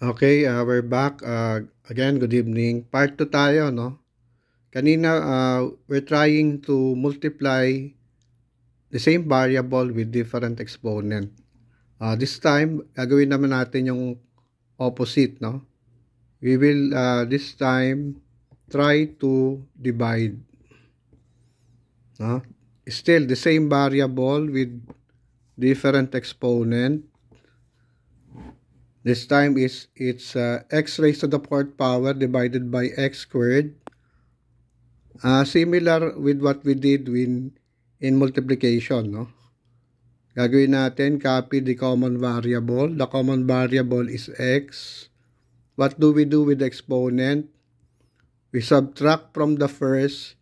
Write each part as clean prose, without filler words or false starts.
Okay, we're back. Again, good evening. Part 2 tayo, no? Kanina, we're trying to multiply the same variable with different exponent. This time, gagawin naman natin yung opposite, no? We will, this time, try to divide. No? Still, the same variable with different exponent. This time it's x raised to the 4th power divided by x squared. Similar with what we did in multiplication, no? Gagawin natin, copy the common variable. The common variable is x. What do we do with the exponent? We subtract from the first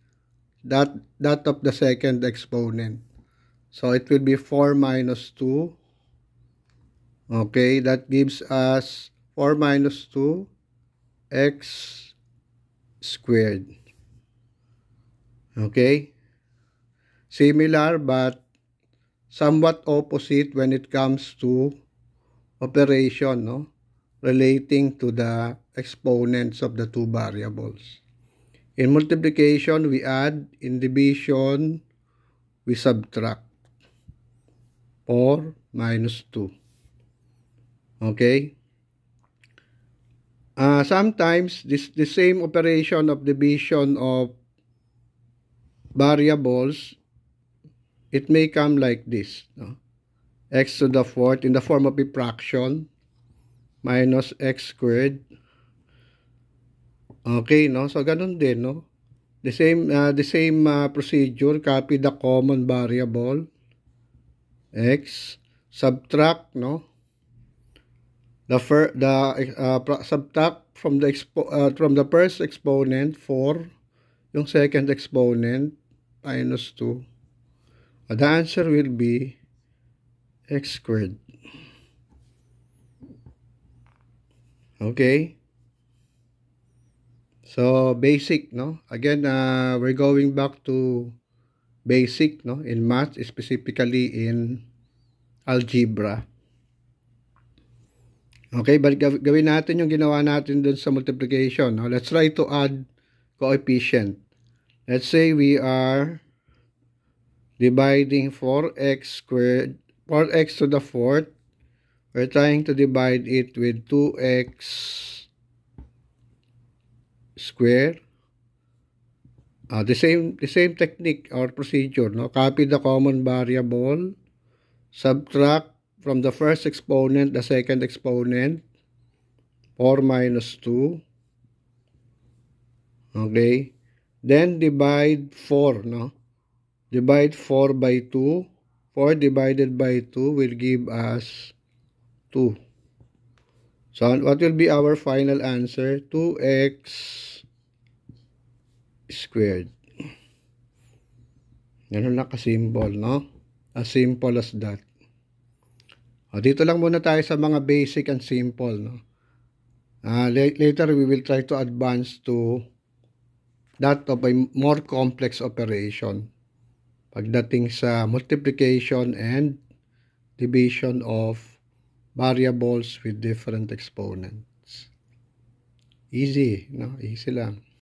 that of the second exponent. So it will be 4 minus 2. Okay, that gives us 4 minus 2 x squared. Okay, similar but somewhat opposite when it comes to operation, no? Relating to the exponents of the two variables. In multiplication, we add. In division, we subtract. 4 minus 2. Okay? Sometimes, the same operation of division of variables, it may come like this, no? X to the 4th in the form of a fraction minus x squared. Okay, no? So, ganun din, no? The same procedure, copy the common variable, x, subtract, no? Subtract from the first exponent 4, yung second exponent minus 2. The answer will be x squared. Okay? So, basic, no? Again, we're going back to basic, no? In math, specifically in algebra. Okay, but gawin natin yung ginawa natin dun sa multiplication, no? Let's try to add coefficient. Let's say we are dividing 4x squared, 4x to the 4th. We're trying to divide it with 2x squared. The same technique or procedure, no? Copy the common variable, subtract from the first exponent the second exponent, 4 minus 2. Okay, then divide 4, no? Divide 4 by 2. 4 divided by 2 will give us 2. So what will be our final answer? 2x squared. Ganun lang ka-simple, no? As simple as that. Dito lang muna tayo sa mga basic and simple, no? Later we will try to advance to that of a more complex operation pagdating sa multiplication and division of variables with different exponents. Easy, no? Easy lang.